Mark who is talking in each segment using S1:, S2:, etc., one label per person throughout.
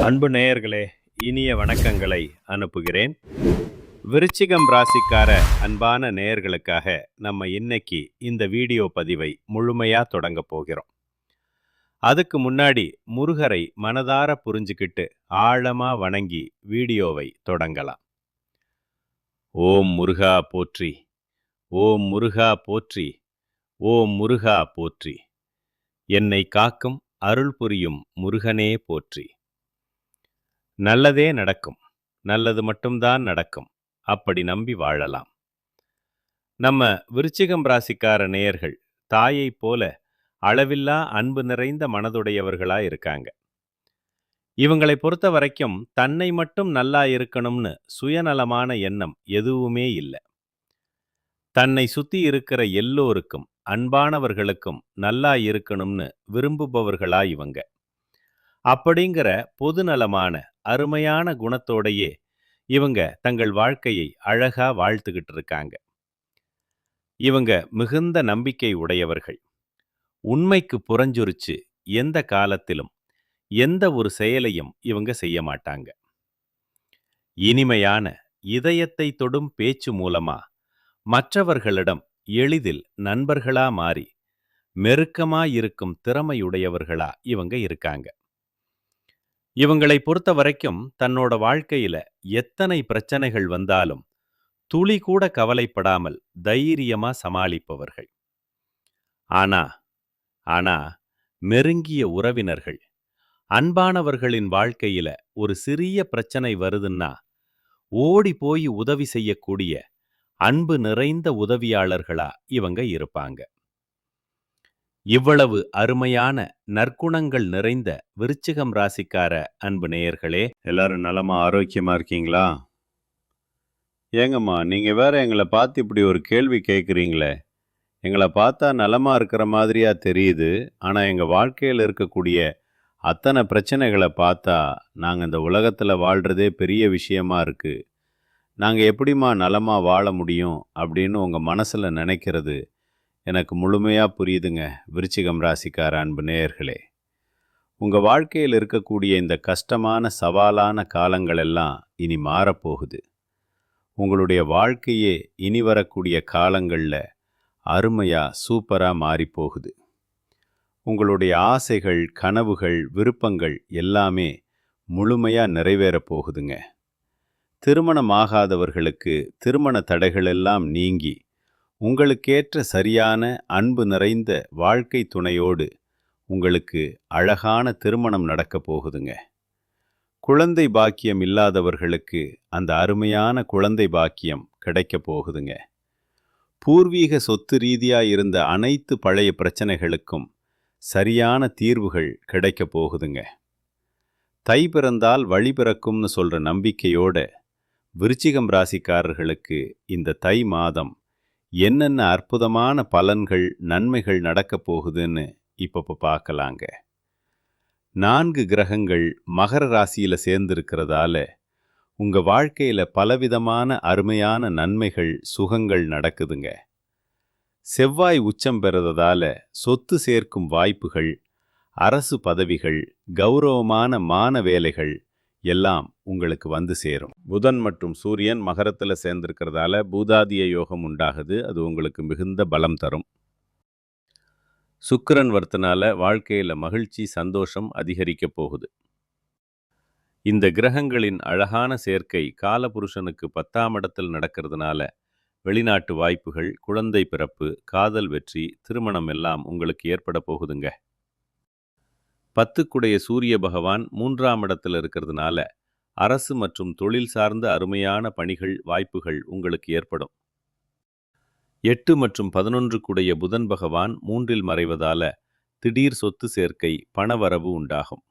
S1: அன்பு நேயர்களே, இனிய வணக்கங்களை அனுப்புகிறேன். விருச்சிகம் ராசிக்கார அன்பான நேயர்களுக்காக நம்ம இன்னைக்கு இந்த வீடியோ பதிவை முழுமையா தொடங்க போகிறோம். அதுக்கு முன்னாடி முருகரை மனதார புரிஞ்சுக்கிட்டு ஆழமா வணங்கி வீடியோவை தொடங்கலாம். ஓம் முருகா போற்றி, ஓம் முருகா போற்றி, ஓம் முருகா போற்றி. என்னை காக்கும் அருள் புரியும் முருகனே போற்றி. நல்லதே நடக்கும், நல்லது மட்டும்தான் நடக்கும், அப்படி நம்பி வாழலாம். நம்ம விருச்சிகம் ராசிக்கார நேயர்கள் தாயை போல அளவில்லா அன்பு நிறைந்த மனதுடையவர்களா இருக்காங்க. இவங்களை பொறுத்த வரைக்கும் தன்னை மட்டும் நல்லா இருக்கணும்னு சுயநலமான எண்ணம் எதுவுமே இல்லை. தன்னை சுத்தி இருக்கிற எல்லோருக்கும், அன்பானவர்களுக்கும் நல்லா இருக்கணும்னு விரும்புபவர்களா இவங்க. அப்படிங்கிற பொதுநலமான அருமையான குணத்தோடையே இவங்க தங்கள் வாழ்க்கையை அழகா வாழ்த்துக்கிட்டு இருக்காங்க. இவங்க மிகுந்த நம்பிக்கை உடையவர்கள். உண்மைக்கு புறஞ்சுரிச்சு எந்த காலத்திலும் எந்த ஒரு செயலையும் இவங்க செய்ய மாட்டாங்க. இனிமையான இதயத்தை தொடும் பேச்சு மூலமா மற்றவர்களிடம் எளிதில் நண்பர்களா மாறி மெருக்கமாயிருக்கும் திறமையுடையவர்களா இவங்க இருக்காங்க. இவங்களை பொறுத்த வரைக்கும் தன்னோட வாழ்க்கையில எத்தனை பிரச்சனைகள் வந்தாலும் துளி கூட கவலைப்படாமல் தைரியமா சமாளிப்பவர்கள். ஆனா நெருங்கிய உறவினர்கள், அன்பானவர்களின் வாழ்க்கையில ஒரு சிறிய பிரச்சனை வருதுன்னா ஓடி போய் உதவி செய்யக்கூடிய அன்பு நிறைந்த உதவியாளர்களா இவங்க இருப்பாங்க. இவ்வளவு அருமையான நற்குணங்கள் நிறைந்த விருச்சிகம் ராசிக்கார அன்பு நேயர்களே, எல்லாரும் நலமா ஆரோக்கியமா இருக்கீங்களா? ஏங்கம்மா, நீங்க வேற எங்களை பார்த்து இப்படி ஒரு கேள்வி கேட்குறீங்களே. எங்களை பார்த்தா நலமா இருக்கிற மாதிரியா தெரியுது, ஆனா எங்க வாழ்க்கையில் இருக்கக்கூடிய அத்தனை பிரச்சனைகளை பார்த்தா நாங்கள் இந்த உலகத்தில் வாழ்றதே பெரிய விஷயமா இருக்கு. நாங்கள் எப்படிம்மா நலமா வாழ முடியும் அப்படின்னு உங்க மனசுல நினைக்கிறது எனக்கு முழுமையாக புரியுதுங்க. விருச்சிகம் ராசிக்கார அன்பு நேயர்களே, உங்கள் வாழ்க்கையில் இருக்கக்கூடிய இந்த கஷ்டமான சவாலான காலங்கள் எல்லாம் இனி மாறப்போகுது. உங்களுடைய வாழ்க்கையே இனி வரக்கூடிய காலங்களில் அருமையாக சூப்பராக மாறிப்போகுது. உங்களுடைய ஆசைகள், கனவுகள், விருப்பங்கள் எல்லாமே முழுமையாக நிறைவேறப் போகுதுங்க. திருமணமாகாதவர்களுக்கு திருமண தடைகள் எல்லாம் நீங்கி உங்களுக்கேற்ற சரியான அன்பு நிறைந்த வாழ்க்கை துணையோடு உங்களுக்கு அழகான திருமணம் நடக்கப் போகுதுங்க. குழந்தை பாக்கியம் இல்லாதவர்களுக்கு அந்த அருமையான குழந்தை பாக்கியம் கிடைக்கப் போகுதுங்க. பூர்வீக சொத்து ரீதியாக இருந்த அனைத்து பழைய பிரச்சனைகளுக்கும் சரியான தீர்வுகள் கிடைக்கப் போகுதுங்க. தை பிறந்தால் வழி பிறக்கும்னு சொல்கிற நம்பிக்கையோட விருச்சிகம் ராசிக்காரர்களுக்கு இந்த தை மாதம் என்னென்ன அற்புதமான பலன்கள், நன்மைகள் நடக்கப் போகுதுன்னு இப்போ பார்க்கலாங்க. 4 கிரகங்கள் மகர ராசியில் சேர்ந்திருக்கிறதால உங்கள் வாழ்க்கையில் பலவிதமான அருமையான நன்மைகள், சுகங்கள் நடக்குதுங்க. செவ்வாய் உச்சம் பெறதால சொத்து சேர்க்கும் வாய்ப்புகள், அரசு பதவிகள், கௌரவமான மான வேலைகள் எல்லாம் உங்களுக்கு வந்து சேரும். புதன் மற்றும் சூரியன் மகரத்தில் சேர்ந்திருக்கிறதால பூதாதிய யோகம் உண்டாகுது. அது உங்களுக்கு மிகுந்த பலம் தரும். சுக்கிரன் வர்த்தனால வாழ்க்கையில் மகிழ்ச்சி, சந்தோஷம் அதிகரிக்க போகுது. இந்த கிரகங்களின் அழகான சேர்க்கை காலபுருஷனுக்கு 10ஆம் இடத்தில் நடக்கிறதுனால வெளிநாட்டு வாய்ப்புகள், குழந்தை பிறப்பு, காதல் வெற்றி, திருமணம் எல்லாம் உங்களுக்கு ஏற்பட போகுதுங்க. 10க்குடைய சூரிய பகவான் 3ஆம் இடத்தில் இருக்கிறதுனால அரசு மற்றும் தொழில் சார்ந்த அருமையான பணிகள், வாய்ப்புகள் உங்களுக்கு ஏற்படும். 8 மற்றும் 11க்குடைய புதன் பகவான் 3இல் மறைவதால திடீர் சொத்து சேர்க்கை, பணவரவு உண்டாகும்.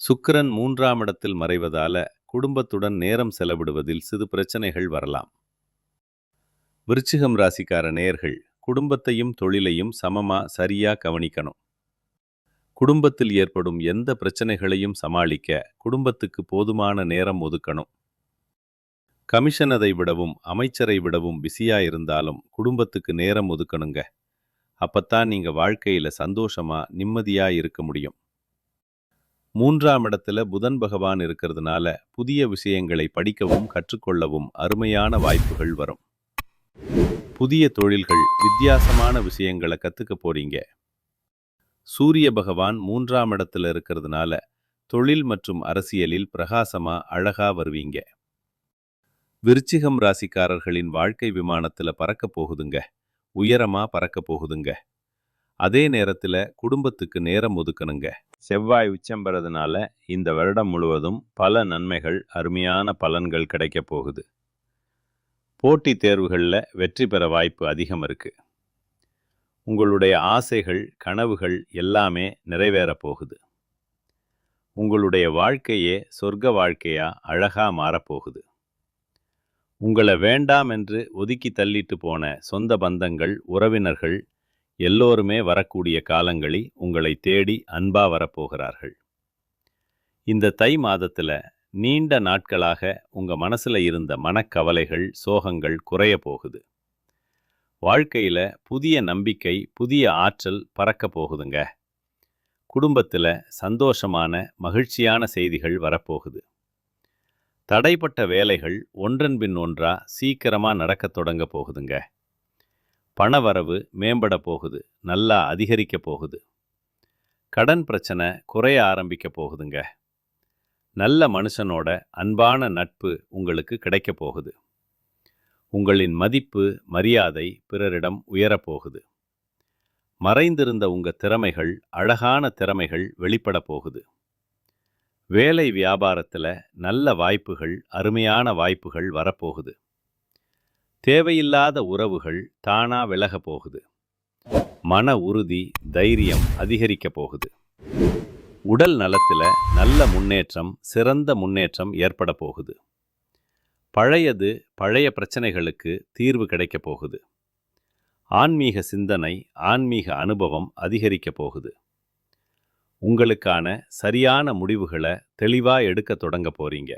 S1: சுக்கிரன் 3ஆம் இடத்தில் மறைவதால குடும்பத்துடன் நேரம் செலவிடுவதில் சிறு பிரச்சனைகள் வரலாம். விருச்சிகம் ராசிக்கார நேயர்கள் குடும்பத்தையும் தொழிலையும் சமமா சரியா கவனிக்கணும். குடும்பத்தில் ஏற்படும் எந்த பிரச்சனைகளையும் சமாளிக்க குடும்பத்துக்கு போதுமான நேரம் ஒதுக்கணும். கமிஷனரை விடவும் அமைச்சரை விடவும் பிஸியா இருந்தாலும் குடும்பத்துக்கு நேரம் ஒதுக்கணுங்க. அப்பத்தான் நீங்க வாழ்க்கையில சந்தோஷமா நிம்மதியா இருக்க முடியும். 3ஆம் இடத்துல புதன் பகவான் இருக்கிறதுனால புதிய விஷயங்களை படிக்கவும் கற்றுக்கொள்ளவும் அருமையான வாய்ப்புகள் வரும். புதிய தொழில்கள், வித்தியாசமான விஷயங்களை கத்துக்க போறீங்க. சூரிய பகவான் 3ஆம் இடத்துல இருக்கிறதுனால தொழில் மற்றும் அரசியலில் பிரகாசமா அழகா வருவீங்க. விருச்சிகம் ராசிக்காரர்களின் வாழ்க்கை விமானத்துல பறக்க போகுதுங்க. உயரமா பறக்க போகுதுங்க. அதே நேரத்துல குடும்பத்துக்கு நேரம் ஒதுக்கணுங்க. செவ்வாய் உச்சம் பெறதுனால இந்த வருடம் முழுவதும் பல நன்மைகள், அருமையான பலன்கள் கிடைக்க போகுது. போட்டி தேர்வுகளில் வெற்றி பெற வாய்ப்பு அதிகம் இருக்கு. உங்களுடைய ஆசைகள், கனவுகள் எல்லாமே நிறைவேற போகுது. உங்களுடைய வாழ்க்கையே சொர்க்க வாழ்க்கையா அழகா மாறப்போகுது. உங்களை வேண்டாம் என்று ஒதுக்கி தள்ளிட்டு போன சொந்த பந்தங்கள், உறவினர்கள் எல்லோருமே வரக்கூடிய காலங்களில் உங்களை தேடி அன்பா வரப்போகிறார்கள். இந்த தை மாதத்துல நீண்ட நாட்களாக உங்க மனசுல இருந்த மனக்கவலைகள், சோகங்கள் குறைய போகுது. வாழ்க்கையில புதிய நம்பிக்கை, புதிய ஆற்றல் பறக்க போகுதுங்க. குடும்பத்துல சந்தோஷமான, மகிழ்ச்சியான செய்திகள் வரப்போகுது. தடைப்பட்ட வேலைகள் ஒன்றன் பின் ஒன்றா சீக்கிரமா நடக்க தொடங்க போகுதுங்க. பணவரவு மேம்பட போகுது, நல்லா அதிகரிக்க போகுது. கடன் பிரச்சனை குறைய ஆரம்பிக்க போகுதுங்க. நல்ல மனுஷனோட அன்பான நட்பு உங்களுக்கு கிடைக்க போகுது. உங்களின் மதிப்பு, மரியாதை பிறரிடம் உயரப்போகுது. மறைந்திருந்த உங்க திறமைகள், அழகான திறமைகள் வெளிப்பட போகுது. வேலை வியாபாரத்துல நல்ல வாய்ப்புகள், அருமையான வாய்ப்புகள் வரப்போகுது. தேவையில்லாத உறவுகள் தானா விலக போகுது. மன உறுதி, தைரியம் அதிகரிக்க போகுது. உடல் நலத்துல நல்ல முன்னேற்றம், சிறந்த முன்னேற்றம் ஏற்பட போகுது. பழைய பிரச்சனைகளுக்கு தீர்வு கிடைக்க போகுது. ஆன்மீக சிந்தனை, ஆன்மீக அனுபவம் அதிகரிக்க போகுது. உங்களுக்கான சரியான முடிவுகளை தெளிவா எடுக்க தொடங்க போறீங்க.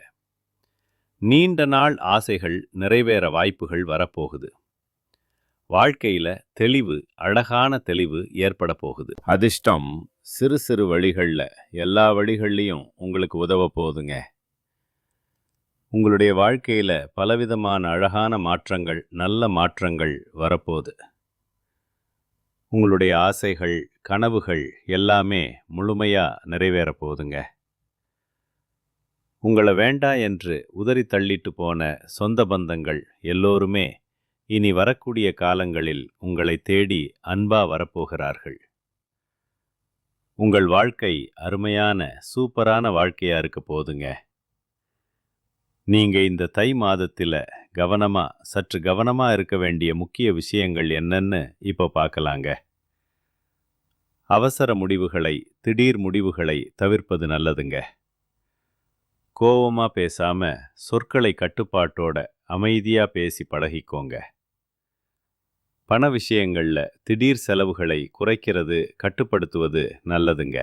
S1: நீண்ட நாள் ஆசைகள் நிறைவேற வாய்ப்புகள் வரப்போகுது. வாழ்க்கையில தெளிவு, அழகான தெளிவு ஏற்பட போகுது. அதிர்ஷ்டம் சிறு சிறு வழிகளில், எல்லா வழிகள்லையும் உங்களுக்கு உதவ போகுதுங்க. உங்களுடைய வாழ்க்கையில பலவிதமான அழகான மாற்றங்கள், நல்ல மாற்றங்கள் வரப்போகுது. உங்களுடைய ஆசைகள், கனவுகள் எல்லாமே முழுமையா நிறைவேற போகுதுங்க. உங்களை வேண்டா என்று உதறி தள்ளிட்டு போன சொந்த பந்தங்கள் எல்லோருமே இனி வரக்கூடிய காலங்களில் உங்களை தேடி அன்பா வரப்போகிறார்கள். உங்கள் வாழ்க்கை அருமையான, சூப்பரான வாழ்க்கையா இருக்க போதுங்க. நீங்க இந்த தை மாதத்துல சற்று கவனமா இருக்க வேண்டிய முக்கிய விஷயங்கள் என்னன்னு இப்போ பார்க்கலாங்க. அவசர முடிவுகளை, திடீர் முடிவுகளை தவிர்ப்பது நல்லதுங்க. கோவமா பேசாம சொற்களை கட்டுப்பாட்டோட அமைதியா பேசி பழகிக்கோங்க. பண விஷயங்கள்ல திடீர் செலவுகளை குறைக்கிறது, கட்டுப்படுத்துவது நல்லதுங்க.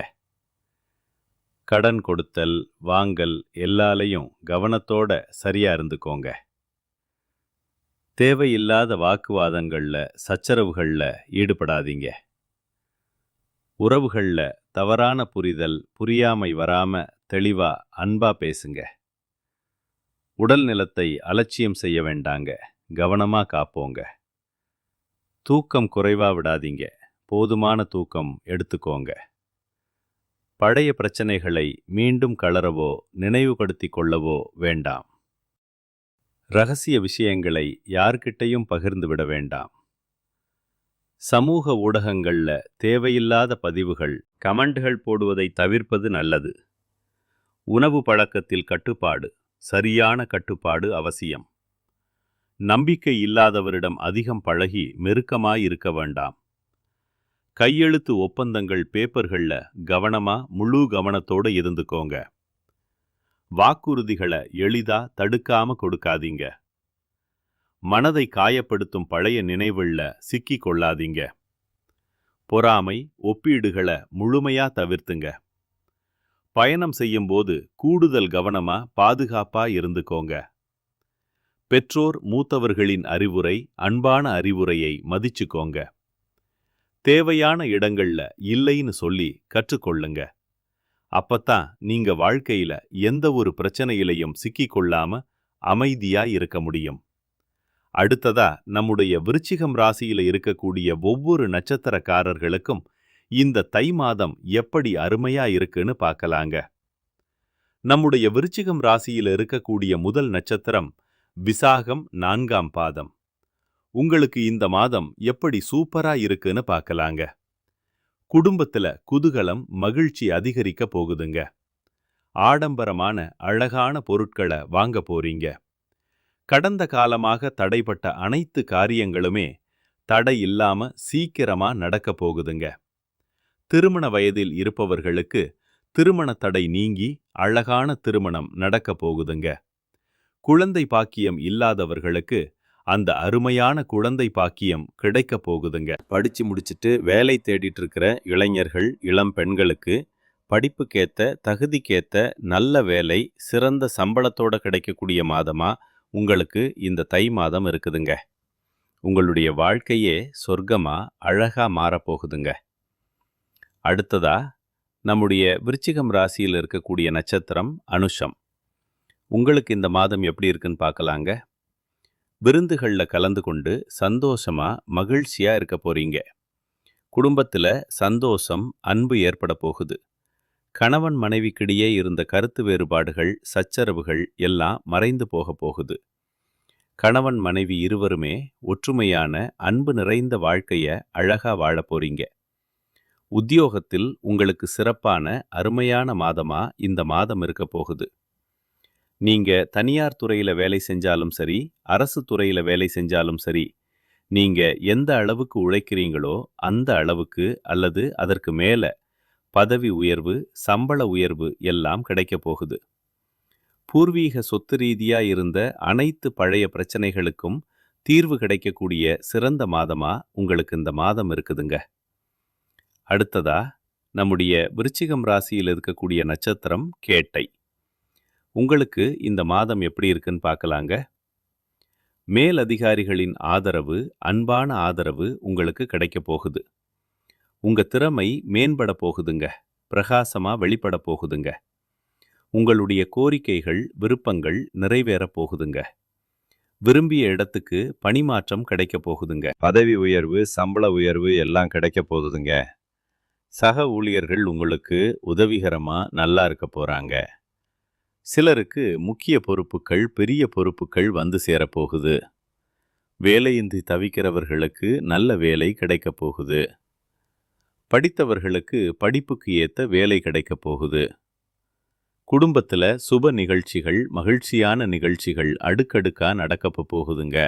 S1: கடன் கொடுத்தல், வாங்கல் எல்லாலையும் கவனத்தோட சரியா இருந்துக்கோங்க. தேவையில்லாத வாக்குவாதங்கள்ல, சச்சரவுகள்ல ஈடுபடாதீங்க. உறவுகள்ல தவறான புரிதல், புரியாமை வராம தெளிவா, அன்பா பேசுங்க. உடல் நிலத்தை அலட்சியம் செய்ய வேண்டாங்க, கவனமா காப்போங்க. தூக்கம் குறைவா விடாதீங்க, போதுமான தூக்கம் எடுத்துக்கோங்க. பழைய பிரச்சனைகளை மீண்டும் கலரவோ, நினைவுபடுத்திக் கொள்ளவோ வேண்டாம். ரகசிய விஷயங்களை யார்கிட்டையும் பகிர்ந்து விட வேண்டாம். சமூக ஊடகங்கள்ல தேவையில்லாத பதிவுகள், கமெண்ட்கள் போடுவதை தவிர்ப்பது நல்லது. உணவு பழக்கத்தில் கட்டுப்பாடு, சரியான கட்டுப்பாடு அவசியம். நம்பிக்கை இல்லாதவரிடம் அதிகம் பழகி மெருக்கமாய் இருக்க வேண்டாம். கையெழுத்து ஒப்பந்தங்கள், பேப்பர்கள்ல கவனமா, முழு கவனத்தோட இருந்துக்கோங்க. வாக்குறுதிகளை எளிதா தடுக்காம கொடுக்காதீங்க. மனதை காயப்படுத்தும் பழைய நினைவுள்ள சிக்கி கொள்ளாதீங்க. பொறாமை, ஒப்பீடுகளை முழுமையா தவிர்த்துங்க. பயணம் செய்யும்போது கூடுதல் கவனமா, பாதுகாப்பா இருந்துக்கோங்க. பெற்றோர், மூத்தவர்களின் அறிவுரை, அன்பான அறிவுரையை மதிச்சுக்கோங்க. தேவையான இடங்கள்ல இல்லைன்னு சொல்லி கற்றுக்கொள்ளுங்க. அப்பத்தான் நீங்க வாழ்க்கையில எந்த ஒரு பிரச்சனையிலையும் சிக்கிக்கொள்ளாம அமைதியா இருக்க முடியும். அடுத்ததா நம்முடைய விருச்சிகம் ராசியில இருக்கக்கூடிய ஒவ்வொரு நட்சத்திரக்காரர்களுக்கும் இந்த தை மாதம் எப்படி அருமையா இருக்குன்னு பார்க்கலாங்க. நம்முடைய விருச்சிகம் ராசியில இருக்கக்கூடிய முதல் நட்சத்திரம் விசாகம் 4ஆம் பாதம். உங்களுக்கு இந்த மாதம் எப்படி சூப்பரா இருக்குன்னு பார்க்கலாங்க. குடும்பத்துல குதூகலம், மகிழ்ச்சி அதிகரிக்க போகுதுங்க. ஆடம்பரமான அழகான பொருட்களை வாங்க போறீங்க. கடந்த காலமாக தடைப்பட்ட அனைத்து காரியங்களுமே தடை இல்லாம சீக்கிரமா நடக்க போகுதுங்க. திருமண வயதில் இருப்பவர்களுக்கு திருமண தடை நீங்கி அழகான திருமணம் நடக்க போகுதுங்க. குழந்தை பாக்கியம் இல்லாதவர்களுக்கு அந்த அருமையான குழந்தை பாக்கியம் கிடைக்க போகுதுங்க. படிச்சு முடிச்சுட்டு வேலை தேடிட்டு இருக்கிற இளைஞர்கள், இளம் பெண்களுக்கு படிப்புக்கேத்த, தகுதிக்கேத்த நல்ல வேலை சிறந்த சம்பளத்தோட கிடைக்கக்கூடிய மாதமா உங்களுக்கு இந்த தை மாதம் இருக்குதுங்க. உங்களுடைய வாழ்க்கையே சொர்க்கமா அழகா மாறப்போகுதுங்க. அடுத்ததா நம்முடைய விருச்சிகம் ராசியில் இருக்கக்கூடிய நட்சத்திரம் அனுஷம். உங்களுக்கு இந்த மாதம் எப்படி இருக்குன்னு பார்க்கலாங்க. விருந்துகளில் கலந்து கொண்டு சந்தோஷமா மகிழ்ச்சியா இருக்க போறீங்க. குடும்பத்துல சந்தோஷம், அன்பு ஏற்பட போகுது. கணவன் மனைவிக்கிடையே இருந்த கருத்து வேறுபாடுகள், சச்சரவுகள் எல்லாம் மறைந்து போக போகுது. கணவன் மனைவி இருவருமே ஒற்றுமையான அன்பு நிறைந்த வாழ்க்கைய அழகா வாழ போறீங்க. உத்தியோகத்தில் உங்களுக்கு சிறப்பான அருமையான மாதமா இந்த மாதம் இருக்க போகுது. நீங்க தனியார் துறையில வேலை செஞ்சாலும் சரி, அரசு துறையில வேலை செஞ்சாலும் சரி, நீங்க எந்த அளவுக்கு உழைக்கிறீங்களோ அந்த அளவுக்கு அல்லது அதற்கு மேல பதவி உயர்வு, சம்பள உயர்வு எல்லாம் கிடைக்க போகுது. பூர்வீக சொத்து ரீதியா இருந்த அனைத்து பழைய பிரச்சனைகளுக்கும் தீர்வு கிடைக்கக்கூடிய சிறந்த மாதமா உங்களுக்கு இந்த மாதம் இருக்குதுங்க. அடுத்ததா நம்முடைய விருச்சிகம் ராசியில் இருக்கக்கூடிய நட்சத்திரம் கேட்டை. உங்களுக்கு இந்த மாதம் எப்படி இருக்குன்னு பார்க்கலாங்க. மேல் அதிகாரிகளின் ஆதரவு, அன்பான ஆதரவு உங்களுக்கு கிடைக்க போகுது. உங்க திறமை மேம்பட போகுதுங்க, பிரகாசமா வெளிப்பட போகுதுங்க. உங்களுடைய கோரிக்கைகள், விருப்பங்கள் நிறைவேற போகுதுங்க. விரும்பிய இடத்துக்கு பணிமாற்றம் கிடைக்க போகுதுங்க. பதவி உயர்வு, சம்பள உயர்வு எல்லாம் கிடைக்க போகுதுங்க. சக ஊழியர்கள் உங்களுக்கு உதவிகரமா நல்லா இருக்க போறாங்க. சிலருக்கு முக்கிய பொறுப்புகள், பெரிய பொறுப்புகள் வந்து சேரப்போகுது. வேலையின்றி தவிக்கிறவர்களுக்கு நல்ல வேலை கிடைக்க போகுது. படித்தவர்களுக்கு படிப்புக்கு ஏத்த வேலை கிடைக்க போகுது. குடும்பத்துல சுப நிகழ்ச்சிகள், மகிழ்ச்சியான நிகழ்ச்சிகள் அடுக்கடுக்கா நடக்க போகுதுங்க.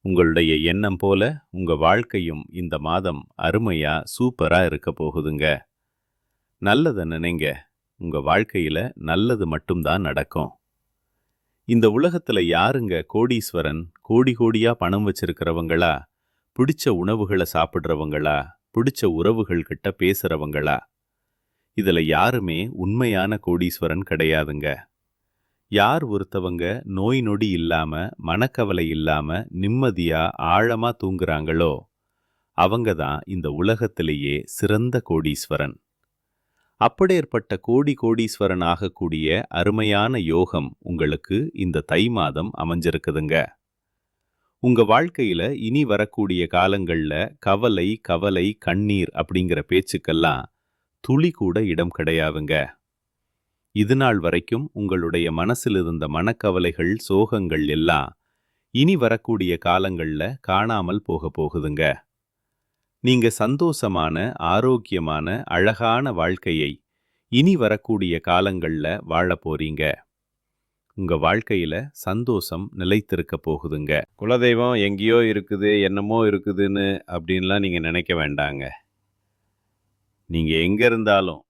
S1: உங்களுடைய எண்ணம் போல உங்க வாழ்க்கையும் இந்த மாதம் அருமையா சூப்பரா இருக்க போகுதுங்க. நல்லதை நினைங்க, உங்க வாழ்க்கையில நல்லது மட்டும்தான் நடக்கும். இந்த உலகத்துல யாருங்க கோடீஸ்வரன்? கோடி கோடியா பணம் வச்சிருக்கிறவங்களா? பிடிச்ச உணவுகளை சாப்பிட்றவங்களா? பிடிச்ச உறவுகள் கிட்ட பேசுறவங்களா? இதுல யாருமே உண்மையான கோடீஸ்வரன் கிடையாதுங்க. யார் ஒருத்தவங்க நோய் நொடி இல்லாம, மனக்கவலை இல்லாம, நிம்மதியா ஆழமா தூங்குறாங்களோ அவங்க தான் இந்த உலகத்திலேயே சிறந்த கோடீஸ்வரன். அப்படியேற்பட்ட கோடி கோடீஸ்வரன் ஆகக்கூடிய அருமையான யோகம் உங்களுக்கு இந்த தை மாதம் அமைஞ்சிருக்குதுங்க. உங்க வாழ்க்கையில இனி வரக்கூடிய காலங்கள்ல கவலை, கவலை, கண்ணீர் அப்படிங்கிற பேச்சுக்கெல்லாம் துளி கூட இடம் கிடையாதுங்க. இதுநாள் வரைக்கும் உங்களுடைய மனசில் இருந்த மனக்கவலைகள், சோகங்கள் எல்லாம் இனி வரக்கூடிய காலங்கள்ல காணாமல் போக போகுதுங்க. நீங்க சந்தோஷமான, ஆரோக்கியமான, அழகான வாழ்க்கையை இனி வரக்கூடிய காலங்கள்ல வாழ போறீங்க. உங்க வாழ்க்கையில சந்தோஷம் நிலைத்திருக்க போகுதுங்க. குலதெய்வம் எங்கேயோ இருக்குது, என்னமோ இருக்குதுன்னு அப்படின்லாம் நீங்க நினைக்க வேண்டாங்க. நீங்க எங்க இருந்தாலும்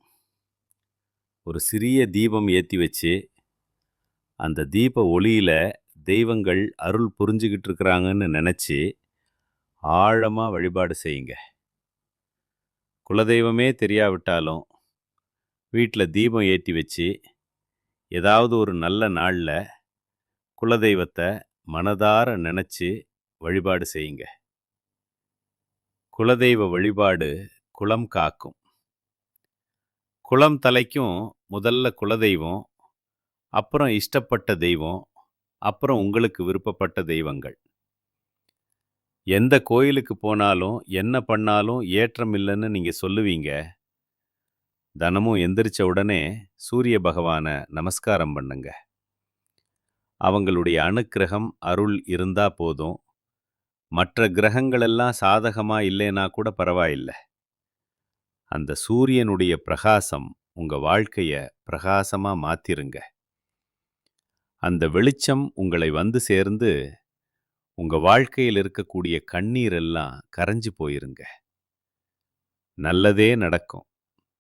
S1: ஒரு சிறிய தீபம் ஏற்றி வச்சு அந்த தீப ஒளியில தெய்வங்கள் அருள் புரிஞ்சுக்கிட்டு இருக்கிறாங்கன்னு நினச்சி ஆழமாக வழிபாடு செய்யுங்க. குலதெய்வமே தெரியாவிட்டாலும் வீட்டில் தீபம் ஏற்றி வச்சு ஏதாவது ஒரு நல்ல நாளில் குலதெய்வத்தை மனதார நினச்சி வழிபாடு செய்யுங்க. குலதெய்வ வழிபாடு குலம் காக்கும். குளம் தலைக்கும் முதல்ல குலதெய்வம், அப்புறம் இஷ்டப்பட்ட தெய்வம், அப்புறம் உங்களுக்கு விருப்பப்பட்ட தெய்வங்கள். எந்த கோயிலுக்கு போனாலும், என்ன பண்ணாலும் ஏற்றம் இல்லன்னு நீங்க சொல்லுவீங்க. தினமும் எந்திரிச்ச உடனே சூரிய பகவான நமஸ்காரம் பண்ணுங்க. அவங்களுடைய அனுக்கிரகம், அருள் இருந்தா போதும். மற்ற கிரகங்களெல்லாம் சாதகமா இல்லைனா கூட பரவாயில்ல. அந்த சூரியனுடைய பிரகாசம் உங்க வாழ்க்கைய பிரகாசமா மாத்திருங்க. அந்த வெளிச்சம் உங்களை வந்து சேர்ந்து, உங்க வாழ்க்கையில் இருக்கக்கூடிய கண்ணீர் எல்லாம் கரைஞ்சு போயிருங்க. நல்லதே நடக்கும்.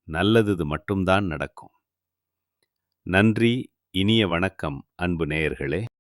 S1: நல்லது மட்டும்தான் நடக்கும். நன்றி, இனிய வணக்கம் அன்பு நேயர்களே.